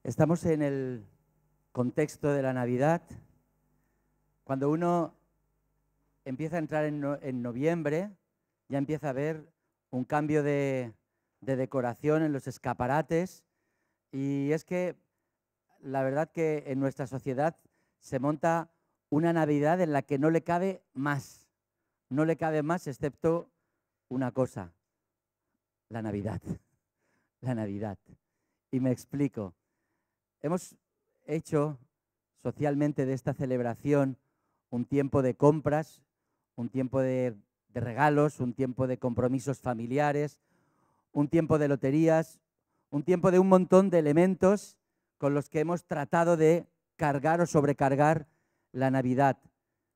Estamos en el contexto de la Navidad. Cuando uno empieza a entrar en noviembre, ya empieza a ver un cambio de decoración en los escaparates. Y es que la verdad que en nuestra sociedad se monta una Navidad en la que no le cabe más. No le cabe más excepto una cosa: la Navidad. La Navidad. Y me explico. Hemos hecho socialmente de esta celebración un tiempo de compras, un tiempo de regalos, un tiempo de compromisos familiares, un tiempo de loterías, un tiempo de un montón de elementos con los que hemos tratado de cargar o sobrecargar la Navidad,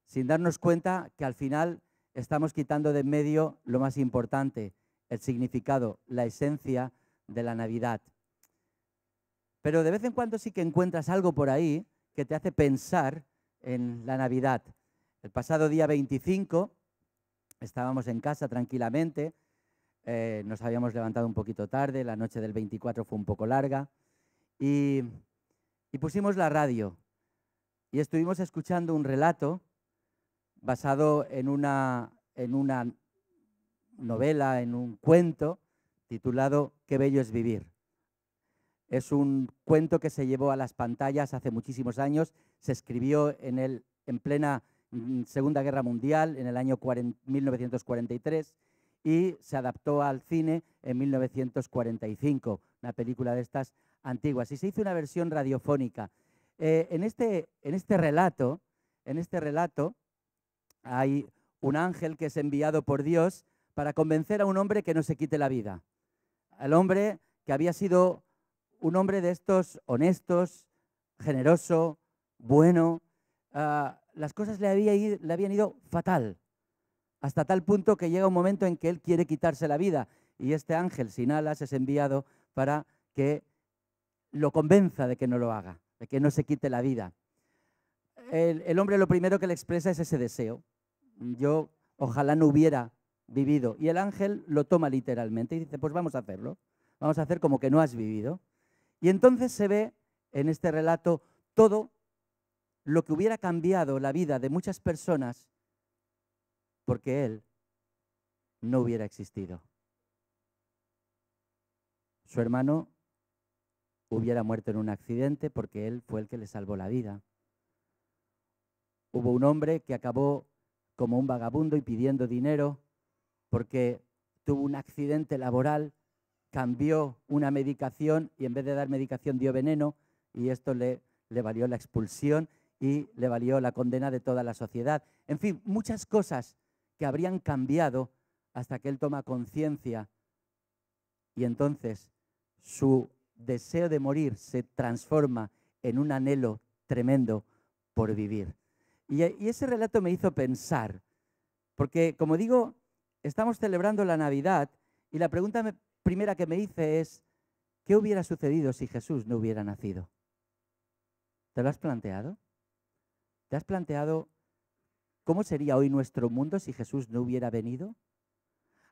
sin darnos cuenta que al final estamos quitando de en medio lo más importante, el significado, la esencia de la Navidad. Pero de vez en cuando sí que encuentras algo por ahí que te hace pensar en la Navidad. El pasado día 25 estábamos en casa tranquilamente, nos habíamos levantado un poquito tarde, la noche del 24 fue un poco larga y pusimos la radio y estuvimos escuchando un relato basado en una novela, en un cuento titulado Qué bello es vivir. Es un cuento que se llevó a las pantallas hace muchísimos años, se escribió en plena Segunda Guerra Mundial, en el año 1943, y se adaptó al cine en 1945, una película de estas antiguas, y se hizo una versión radiofónica. En este relato hay un ángel que es enviado por Dios para convencer a un hombre que no se quite la vida. Al hombre que había sido un hombre de estos honestos, generoso, bueno, las cosas le habían ido fatal, hasta tal punto que llega un momento en que él quiere quitarse la vida y este ángel sin alas es enviado para que lo convenza de que no lo haga, de que no se quite la vida. El hombre lo primero que le expresa es ese deseo. Yo ojalá no hubiera vivido. Y el ángel lo toma literalmente y dice, pues vamos a hacerlo. Vamos a hacer como que no has vivido. Y entonces se ve en este relato todo lo que hubiera cambiado la vida de muchas personas porque él no hubiera existido. Su hermano hubiera muerto en un accidente porque él fue el que le salvó la vida. Hubo un hombre que acabó como un vagabundo y pidiendo dinero porque tuvo un accidente laboral, cambió una medicación y en vez de dar medicación dio veneno y esto le valió la expulsión y le valió la condena de toda la sociedad. En fin, muchas cosas que habrían cambiado hasta que él toma conciencia y entonces su deseo de morir se transforma en un anhelo tremendo por vivir. Y ese relato me hizo pensar, porque como digo, estamos celebrando la Navidad y la pregunta primera que me hice es, ¿qué hubiera sucedido si Jesús no hubiera nacido? ¿Te lo has planteado? ¿Te has planteado cómo sería hoy nuestro mundo si Jesús no hubiera venido?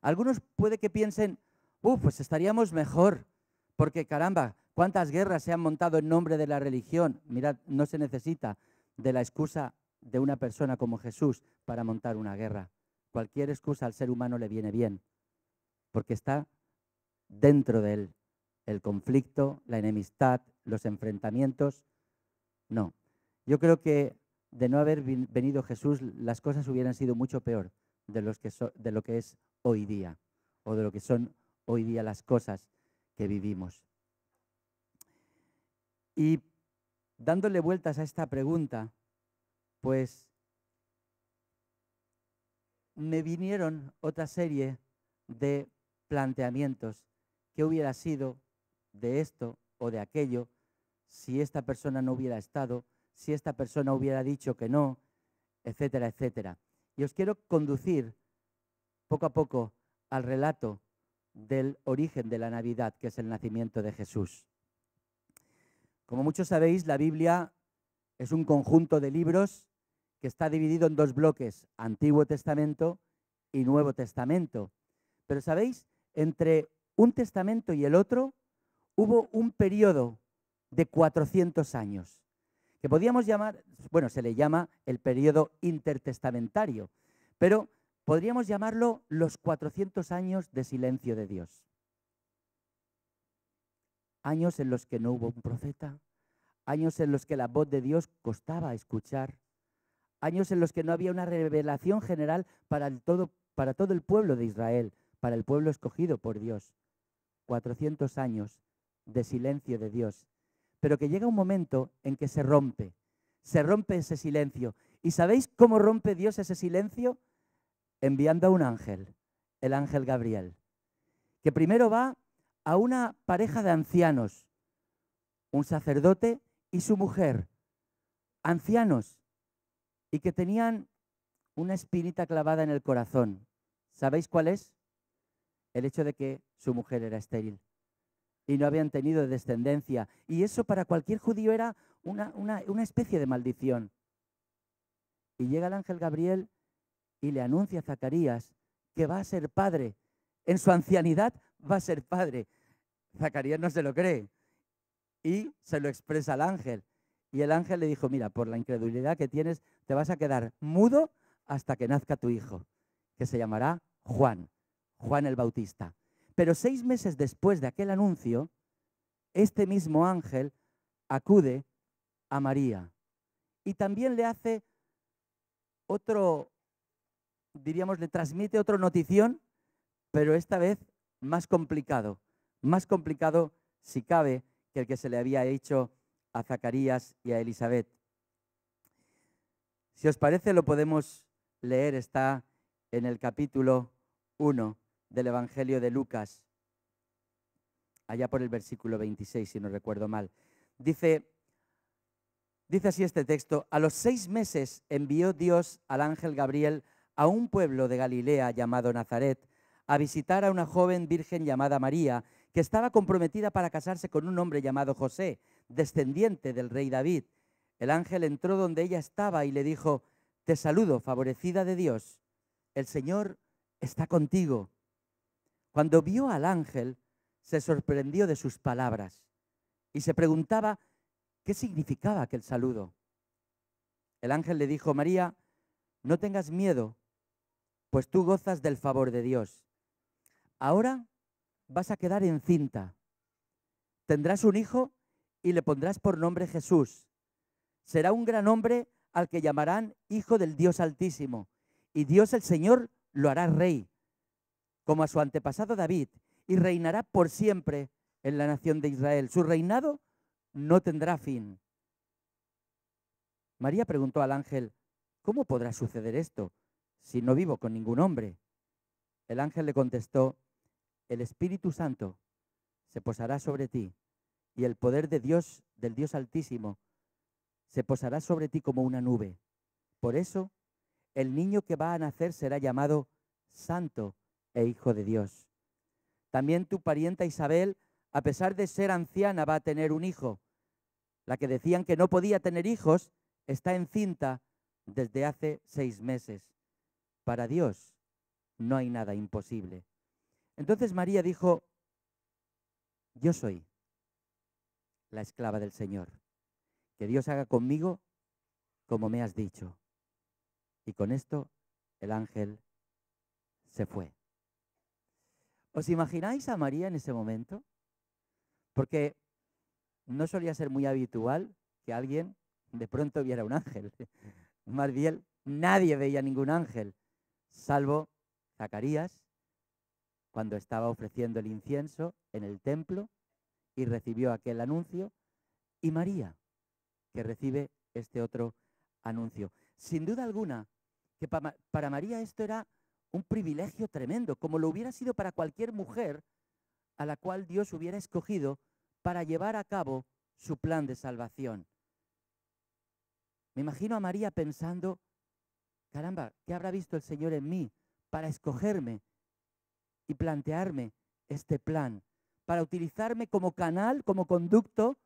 Algunos puede que piensen, pues estaríamos mejor, porque caramba, cuántas guerras se han montado en nombre de la religión. Mirad, no se necesita de la excusa de una persona como Jesús para montar una guerra. Cualquier excusa al ser humano le viene bien, porque está dentro de él el conflicto, la enemistad, los enfrentamientos. No, yo creo que de no haber venido Jesús, las cosas hubieran sido mucho peor de lo que es hoy día, o de lo que son hoy día las cosas que vivimos. Y dándole vueltas a esta pregunta, pues me vinieron otra serie de planteamientos. ¿Qué hubiera sido de esto o de aquello si esta persona no hubiera estado, si esta persona hubiera dicho que no, etcétera, etcétera? Y os quiero conducir poco a poco al relato del origen de la Navidad, que es el nacimiento de Jesús. Como muchos sabéis, la Biblia es un conjunto de libros que está dividido en dos bloques, Antiguo Testamento y Nuevo Testamento. Pero ¿sabéis? Entre un testamento y el otro hubo un periodo de 400 años, que podríamos llamar, bueno, se le llama el periodo intertestamentario, pero podríamos llamarlo los 400 años de silencio de Dios. Años en los que no hubo un profeta, años en los que la voz de Dios costaba escuchar, años en los que no había una revelación general para todo el pueblo de Israel, para el pueblo escogido por Dios. 400 años de silencio de Dios, pero que llega un momento en que se rompe ese silencio. ¿Y sabéis cómo rompe Dios ese silencio? Enviando a un ángel, el ángel Gabriel, que primero va a una pareja de ancianos, un sacerdote y su mujer, ancianos, y que tenían una espinita clavada en el corazón. ¿Sabéis cuál es? El hecho de que su mujer era estéril y no habían tenido descendencia. Y eso para cualquier judío era una especie de maldición. Y llega el ángel Gabriel y le anuncia a Zacarías que va a ser padre. En su ancianidad va a ser padre. Zacarías no se lo cree y se lo expresa al ángel. Y el ángel le dijo, mira, por la incredulidad que tienes, te vas a quedar mudo hasta que nazca tu hijo, que se llamará Juan, Juan el Bautista. Pero 6 meses después de aquel anuncio, este mismo ángel acude a María y también le hace otro, diríamos, le transmite otra notición, pero esta vez más complicado si cabe que el que se le había hecho a Zacarías y a Elisabet. Si os parece, lo podemos leer, está en el capítulo 1 del Evangelio de Lucas, allá por el versículo 26, si no recuerdo mal. Dice así este texto: a los 6 meses envió Dios al ángel Gabriel a un pueblo de Galilea llamado Nazaret, a visitar a una joven virgen llamada María, que estaba comprometida para casarse con un hombre llamado José, descendiente del rey David. El ángel entró donde ella estaba y le dijo: te saludo, favorecida de Dios, el Señor está contigo. Cuando vio al ángel, se sorprendió de sus palabras y se preguntaba qué significaba aquel saludo. El ángel le dijo: María, no tengas miedo, pues tú gozas del favor de Dios. Ahora vas a quedar encinta. Tendrás un hijo y le pondrás por nombre Jesús. Será un gran hombre al que llamarán Hijo del Dios Altísimo. Y Dios el Señor lo hará rey, como a su antepasado David, y reinará por siempre en la nación de Israel. Su reinado no tendrá fin. María preguntó al ángel: ¿cómo podrá suceder esto si no vivo con ningún hombre? El ángel le contestó: el Espíritu Santo se posará sobre ti y el poder de Dios, del Dios Altísimo, se posará sobre ti como una nube. Por eso, el niño que va a nacer será llamado Santo e Hijo de Dios. También tu parienta Isabel, a pesar de ser anciana, va a tener un hijo. La que decían que no podía tener hijos, está encinta desde hace 6 meses. Para Dios no hay nada imposible. Entonces María dijo: yo soy la esclava del Señor. Que Dios haga conmigo como me has dicho. Y con esto el ángel se fue. ¿Os imagináis a María en ese momento? Porque no solía ser muy habitual que alguien de pronto viera un ángel. Más bien, nadie veía ningún ángel, salvo Zacarías, cuando estaba ofreciendo el incienso en el templo y recibió aquel anuncio, y María, que recibe este otro anuncio. Sin duda alguna, que para María esto era un privilegio tremendo, como lo hubiera sido para cualquier mujer a la cual Dios hubiera escogido para llevar a cabo su plan de salvación. Me imagino a María pensando: caramba, ¿qué habrá visto el Señor en mí para escogerme y plantearme este plan, para utilizarme como canal, como conducto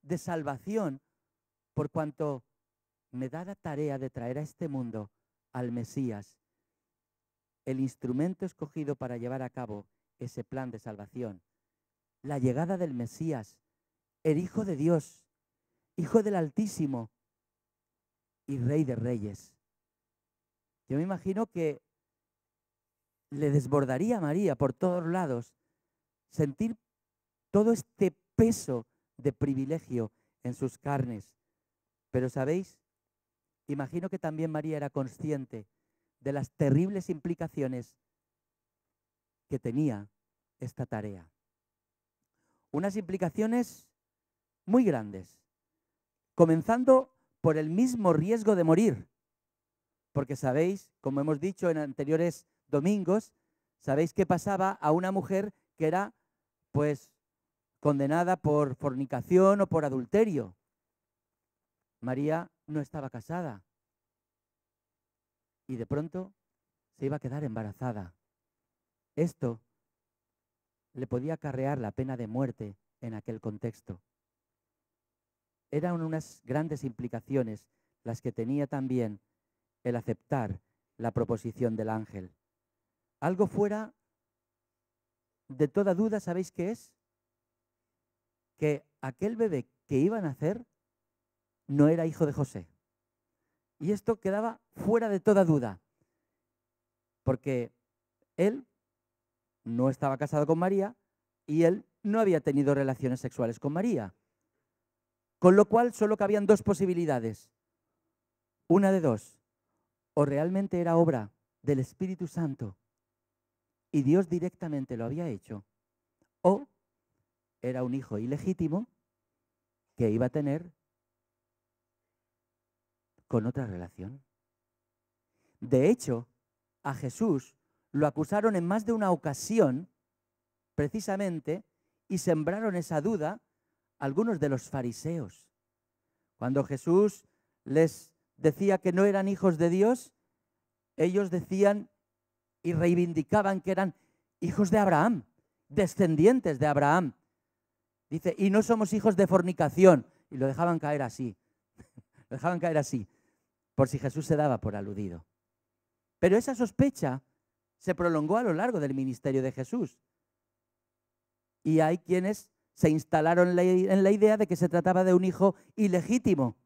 de salvación, por cuanto me da la tarea de traer a este mundo al Mesías, el instrumento escogido para llevar a cabo ese plan de salvación? La llegada del Mesías el Hijo de Dios, Hijo del Altísimo y Rey de Reyes. Yo me imagino que le desbordaría a María por todos lados sentir todo este peso de privilegio en sus carnes. Pero ¿sabéis? Imagino que también María era consciente de las terribles implicaciones que tenía esta tarea. Unas implicaciones muy grandes, comenzando por el mismo riesgo de morir. Porque sabéis, como hemos dicho en anteriores domingos, sabéis que pasaba a una mujer que era, pues, condenada por fornicación o por adulterio. María no estaba casada y de pronto se iba a quedar embarazada. Esto le podía acarrear la pena de muerte en aquel contexto. Eran unas grandes implicaciones las que tenía también el aceptar la proposición del ángel. Algo fuera de toda duda, ¿sabéis qué es? Que aquel bebé que iba a nacer no era hijo de José. Y esto quedaba fuera de toda duda, porque él no estaba casado con María y él no había tenido relaciones sexuales con María. Con lo cual solo cabían dos posibilidades. Una de dos. O realmente era obra del Espíritu Santo y Dios directamente lo había hecho, o era un hijo ilegítimo que iba a tener con otra relación. De hecho, a Jesús lo acusaron en más de una ocasión, precisamente, y sembraron esa duda algunos de los fariseos. Cuando Jesús les decía que no eran hijos de Dios, ellos decían y reivindicaban que eran hijos de Abraham, descendientes de Abraham. Dice, y no somos hijos de fornicación. Y lo dejaban caer así. Lo dejaban caer así, por si Jesús se daba por aludido. Pero esa sospecha se prolongó a lo largo del ministerio de Jesús. Y hay quienes se instalaron en la idea de que se trataba de un hijo ilegítimo.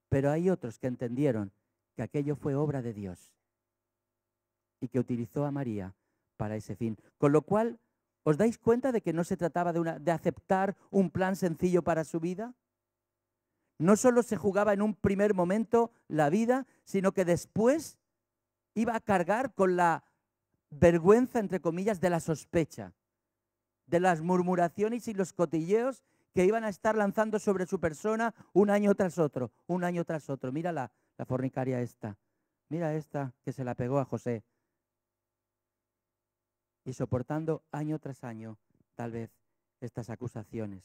Pero hay otros que entendieron que aquello fue obra de Dios y que utilizó a María para ese fin. Con lo cual, ¿os dais cuenta de que no se trataba de aceptar un plan sencillo para su vida? No solo se jugaba en un primer momento la vida, sino que después iba a cargar con la vergüenza, entre comillas, de la sospecha, de las murmuraciones y los cotilleos que iban a estar lanzando sobre su persona un año tras otro, un año tras otro. Mira la fornicaria esta, mira esta que se la pegó a José. Y soportando año tras año, tal vez, estas acusaciones.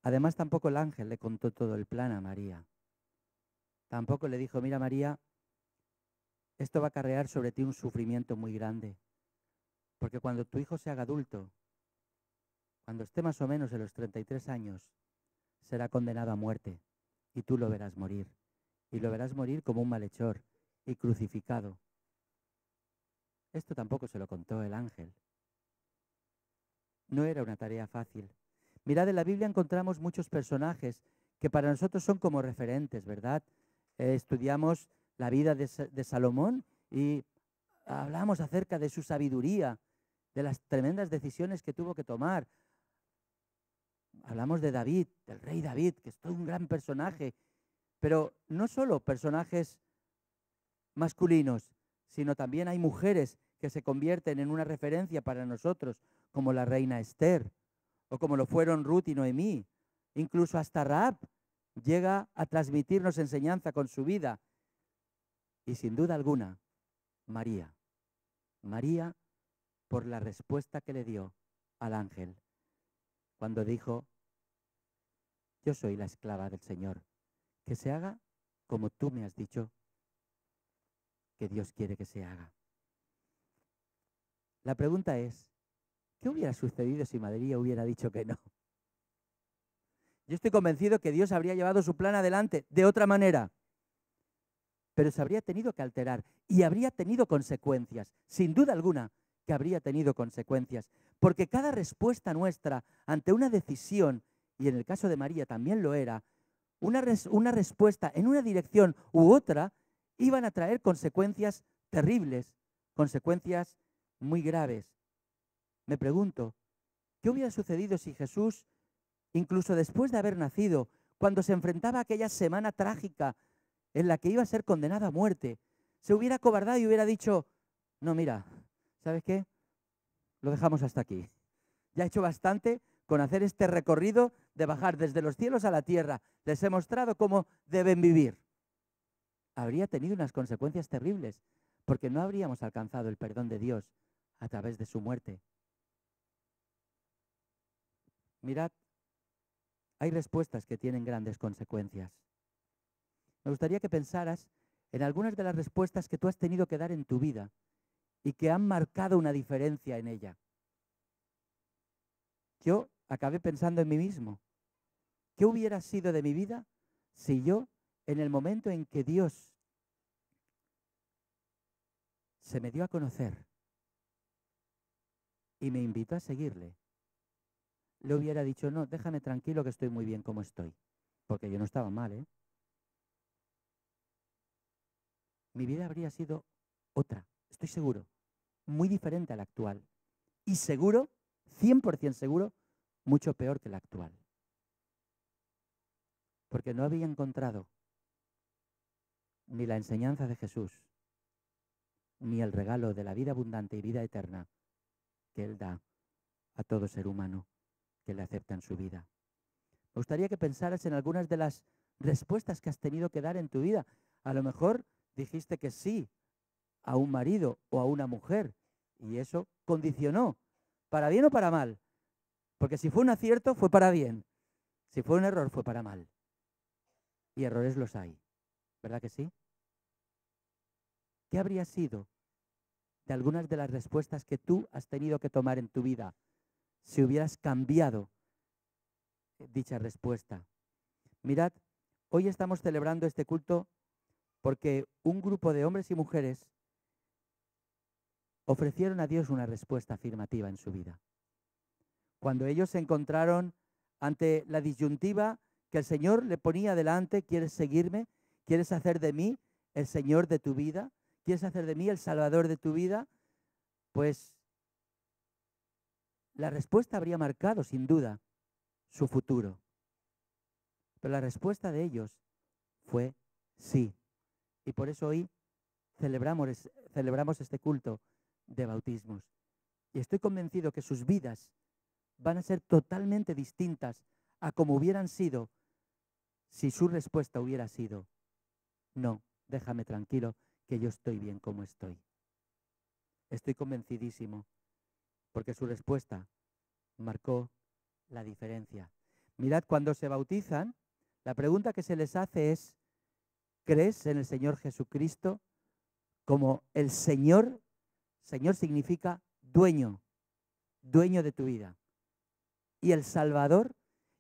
Además, tampoco el ángel le contó todo el plan a María. Tampoco le dijo, mira María, esto va a acarrear sobre ti un sufrimiento muy grande. Porque cuando tu hijo se haga adulto, cuando esté más o menos en los 33 años, será condenado a muerte y tú lo verás morir. Y lo verás morir como un malhechor y crucificado. Esto tampoco se lo contó el ángel. No era una tarea fácil. Mirad, en la Biblia encontramos muchos personajes que para nosotros son como referentes, ¿verdad? Estudiamos la vida de Salomón y hablamos acerca de su sabiduría, de las tremendas decisiones que tuvo que tomar. Hablamos de David, del rey David, que es todo un gran personaje, pero no solo personajes masculinos, sino también hay mujeres que se convierten en una referencia para nosotros, como la reina Esther, o como lo fueron Ruth y Noemí. Incluso hasta Rahab llega a transmitirnos enseñanza con su vida. Y sin duda alguna, María. María, por la respuesta que le dio al ángel, cuando dijo, yo soy la esclava del Señor, que se haga como tú me has dicho que Dios quiere que se haga. La pregunta es, ¿qué hubiera sucedido si María hubiera dicho que no? Yo estoy convencido que Dios habría llevado su plan adelante de otra manera, pero se habría tenido que alterar y habría tenido consecuencias, sin duda alguna, que habría tenido consecuencias. Porque cada respuesta nuestra ante una decisión, y en el caso de María también lo era, una respuesta en una dirección u otra, iban a traer consecuencias terribles, consecuencias muy graves. Me pregunto, ¿qué hubiera sucedido si Jesús, incluso después de haber nacido, cuando se enfrentaba a aquella semana trágica en la que iba a ser condenado a muerte, se hubiera acobardado y hubiera dicho, no, mira, ¿sabes qué? Lo dejamos hasta aquí. Ya he hecho bastante con hacer este recorrido de bajar desde los cielos a la tierra. Les he mostrado cómo deben vivir. Habría tenido unas consecuencias terribles, porque no habríamos alcanzado el perdón de Dios a través de su muerte. Mirad, hay respuestas que tienen grandes consecuencias. Me gustaría que pensaras en algunas de las respuestas que tú has tenido que dar en tu vida y que han marcado una diferencia en ella. Yo acabé pensando en mí mismo. ¿Qué hubiera sido de mi vida si yo, en el momento en que Dios se me dio a conocer y me invitó a seguirle, le hubiera dicho, no, déjame tranquilo que estoy muy bien como estoy? Porque yo no estaba mal, ¿eh? Mi vida habría sido otra, estoy seguro, muy diferente a la actual. Y seguro, 100% seguro, mucho peor que la actual. Porque no había encontrado ni la enseñanza de Jesús, ni el regalo de la vida abundante y vida eterna que Él da a todo ser humano que le acepta en su vida. Me gustaría que pensaras en algunas de las respuestas que has tenido que dar en tu vida. A lo mejor dijiste que sí a un marido o a una mujer y eso condicionó, para bien o para mal. Porque si fue un acierto, fue para bien. Si fue un error, fue para mal. Y errores los hay, ¿verdad que sí? ¿Qué habría sido de algunas de las respuestas que tú has tenido que tomar en tu vida si hubieras cambiado dicha respuesta? Mirad, hoy estamos celebrando este culto porque un grupo de hombres y mujeres ofrecieron a Dios una respuesta afirmativa en su vida. Cuando ellos se encontraron ante la disyuntiva que el Señor le ponía delante, ¿quieres seguirme? ¿Quieres hacer de mí el Señor de tu vida? ¿Quieres hacer de mí el Salvador de tu vida? Pues la respuesta habría marcado sin duda su futuro. Pero la respuesta de ellos fue sí. Y por eso hoy celebramos este culto de bautismos. Y estoy convencido que sus vidas van a ser totalmente distintas a como hubieran sido si su respuesta hubiera sido, no, déjame tranquilo, que yo estoy bien como estoy. Estoy convencidísimo, porque su respuesta marcó la diferencia. Mirad, cuando se bautizan, la pregunta que se les hace es, ¿crees en el Señor Jesucristo como el Señor? Señor significa dueño, dueño de tu vida. Y el Salvador,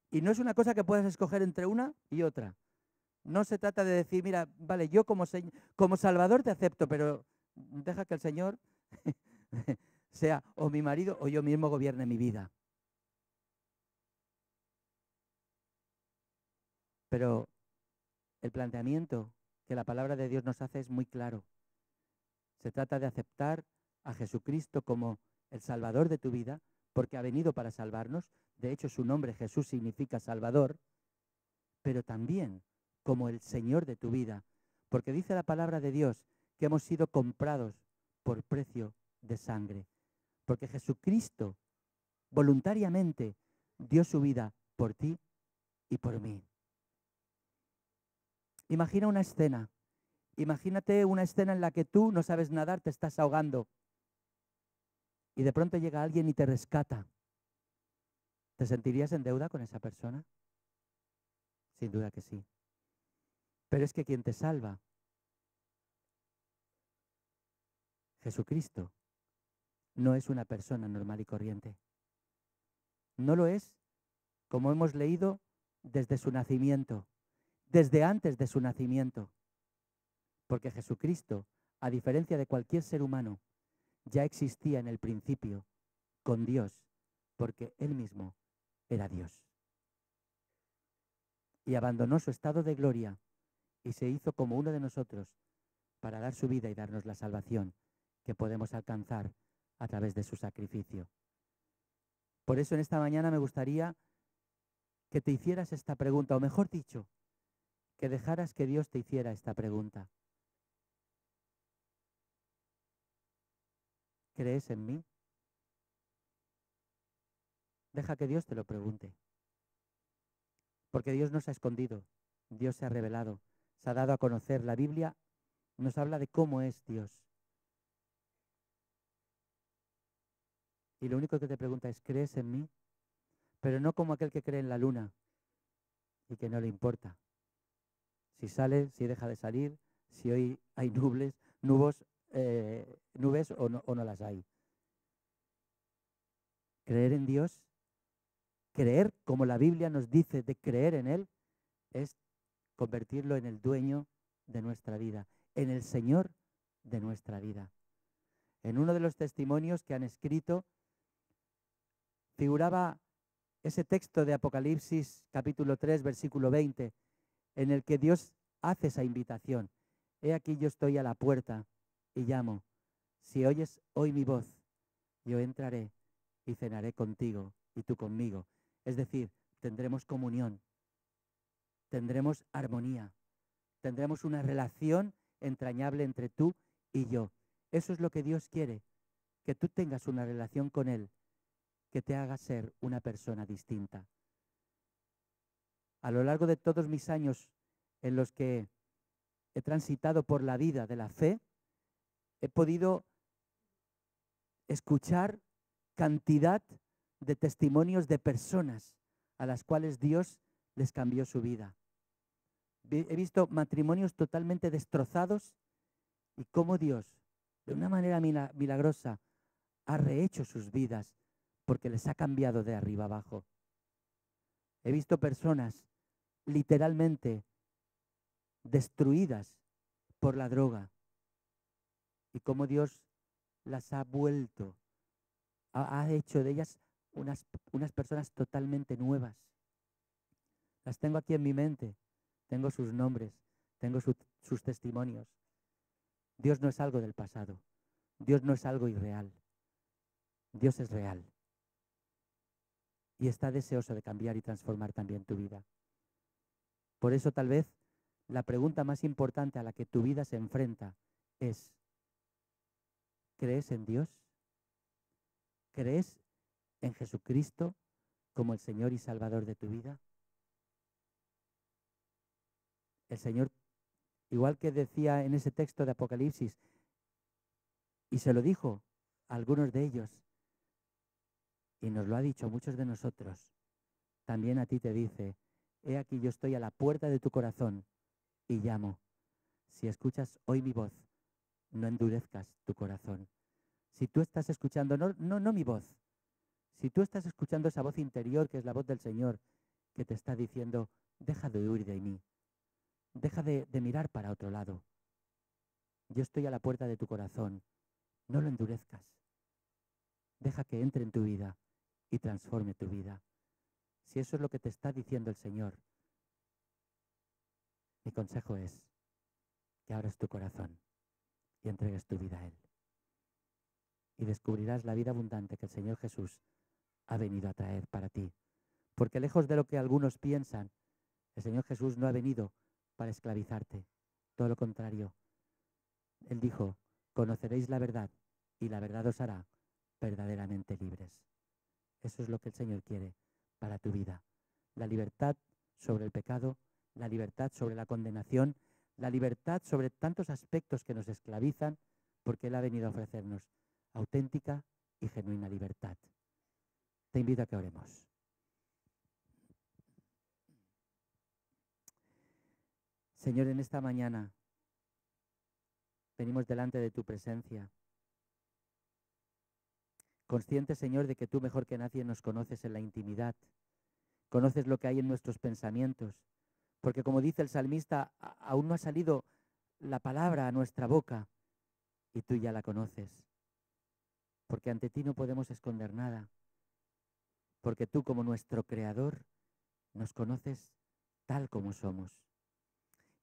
y no es una cosa que puedas escoger entre una y otra. No se trata de decir, mira, vale, yo como Salvador te acepto, pero deja que el Señor sea o mi marido o yo mismo gobierne mi vida. Pero el planteamiento que la palabra de Dios nos hace es muy claro. Se trata de aceptar a Jesucristo como el Salvador de tu vida, porque ha venido para salvarnos. De hecho, su nombre Jesús significa Salvador, pero también como el Señor de tu vida, porque dice la palabra de Dios que hemos sido comprados por precio de sangre, porque Jesucristo voluntariamente dio su vida por ti y por mí. Imagina una escena, imagínate una escena en la que tú no sabes nadar, te estás ahogando y de pronto llega alguien y te rescata. ¿Te sentirías en deuda con esa persona? Sin duda que sí. Pero es que quien te salva, Jesucristo, no es una persona normal y corriente. No lo es, como hemos leído, desde su nacimiento, desde antes de su nacimiento. Porque Jesucristo, a diferencia de cualquier ser humano, ya existía en el principio con Dios, porque Él mismo era Dios. Y abandonó su estado de gloria y se hizo como uno de nosotros para dar su vida y darnos la salvación que podemos alcanzar a través de su sacrificio. Por eso en esta mañana me gustaría que te hicieras esta pregunta, o mejor dicho, que dejaras que Dios te hiciera esta pregunta. ¿Crees en mí? Deja que Dios te lo pregunte. Porque Dios no se ha escondido, Dios se ha revelado, se ha dado a conocer. La Biblia nos habla de cómo es Dios. Y lo único que te pregunta es, ¿crees en mí? Pero no como aquel que cree en la luna y que no le importa. Si sale, si deja de salir, si hoy hay nubes o no las hay. Creer en Dios, creer como la Biblia nos dice de creer en Él, es convertirlo en el dueño de nuestra vida, en el Señor de nuestra vida. En uno de los testimonios que han escrito figuraba ese texto de Apocalipsis capítulo 3, versículo 20, en el que Dios hace esa invitación. He aquí yo estoy a la puerta y llamo. Si oyes hoy mi voz, yo entraré y cenaré contigo y tú conmigo. Es decir, tendremos comunión, tendremos armonía, tendremos una relación entrañable entre tú y yo. Eso es lo que Dios quiere, que tú tengas una relación con Él, que te haga ser una persona distinta. A lo largo de todos mis años en los que he transitado por la vida de la fe, he podido escuchar cantidad de testimonios de personas a las cuales Dios les cambió su vida. He visto matrimonios totalmente destrozados y cómo Dios, de una manera milagrosa, ha rehecho sus vidas porque les ha cambiado de arriba abajo. He visto personas literalmente destruidas por la droga y cómo Dios las ha vuelto, ha hecho de ellas unas personas totalmente nuevas. Las tengo aquí en mi mente, tengo sus nombres, tengo sus testimonios. Dios no es algo del pasado, Dios no es algo irreal, Dios es real y está deseoso de cambiar y transformar también tu vida. Por eso tal vez la pregunta más importante a la que tu vida se enfrenta es, ¿crees en Dios? ¿Crees en Jesucristo como el Señor y Salvador de tu vida? El Señor, igual que decía en ese texto de Apocalipsis, y se lo dijo a algunos de ellos, y nos lo ha dicho a muchos de nosotros, también a ti te dice, he aquí yo estoy a la puerta de tu corazón y llamo. Si escuchas hoy mi voz, no endurezcas tu corazón. Si tú estás escuchando, no mi voz, si tú estás escuchando esa voz interior que es la voz del Señor, que te está diciendo, deja de huir de mí, deja de mirar para otro lado. Yo estoy a la puerta de tu corazón, no lo endurezcas. Deja que entre en tu vida y transforme tu vida. Si eso es lo que te está diciendo el Señor, mi consejo es que abras tu corazón y entregues tu vida a Él. Y descubrirás la vida abundante que el Señor Jesús ha venido a traer para ti. Porque lejos de lo que algunos piensan, el Señor Jesús no ha venido para esclavizarte. Todo lo contrario. Él dijo, conoceréis la verdad y la verdad os hará verdaderamente libres. Eso es lo que el Señor quiere para tu vida. La libertad sobre el pecado, la libertad sobre la condenación, la libertad sobre tantos aspectos que nos esclavizan, porque Él ha venido a ofrecernos auténtica y genuina libertad. Te invito a que oremos. Señor, en esta mañana venimos delante de tu presencia, conscientes, Señor, de que tú mejor que nadie nos conoces en la intimidad, conoces lo que hay en nuestros pensamientos, porque como dice el salmista, aún no ha salido la palabra a nuestra boca y tú ya la conoces. porque ante ti no podemos esconder nada, porque tú como nuestro Creador nos conoces tal como somos.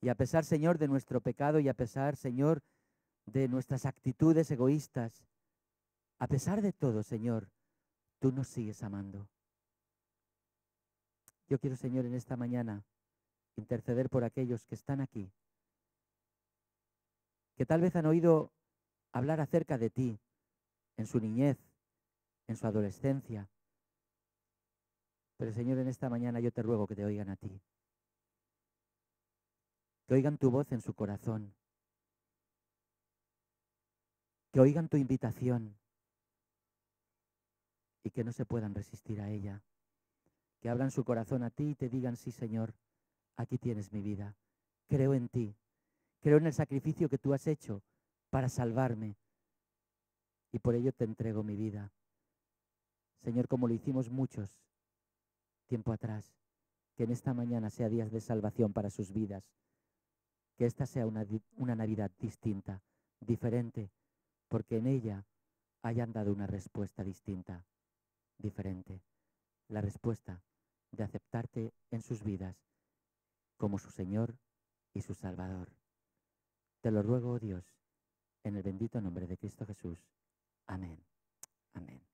Y a pesar, Señor, de nuestro pecado y a pesar, Señor, de nuestras actitudes egoístas, a pesar de todo, Señor, tú nos sigues amando. Yo quiero, Señor, en esta mañana interceder por aquellos que están aquí, que tal vez han oído hablar acerca de ti en su niñez, en su adolescencia. Pero, Señor, en esta mañana yo te ruego que te oigan a ti, que oigan tu voz en su corazón, que oigan tu invitación y que no se puedan resistir a ella, que abran su corazón a ti y te digan, sí, Señor, aquí tienes mi vida, creo en ti, creo en el sacrificio que tú has hecho para salvarme y por ello te entrego mi vida. Señor, como lo hicimos muchos tiempo atrás, que en esta mañana sea día de salvación para sus vidas, que esta sea una Navidad distinta, diferente, porque en ella hayan dado una respuesta distinta, diferente, la respuesta de aceptarte en sus vidas como su Señor y su Salvador. Te lo ruego, oh Dios, en el bendito nombre de Cristo Jesús. Amén. Amén.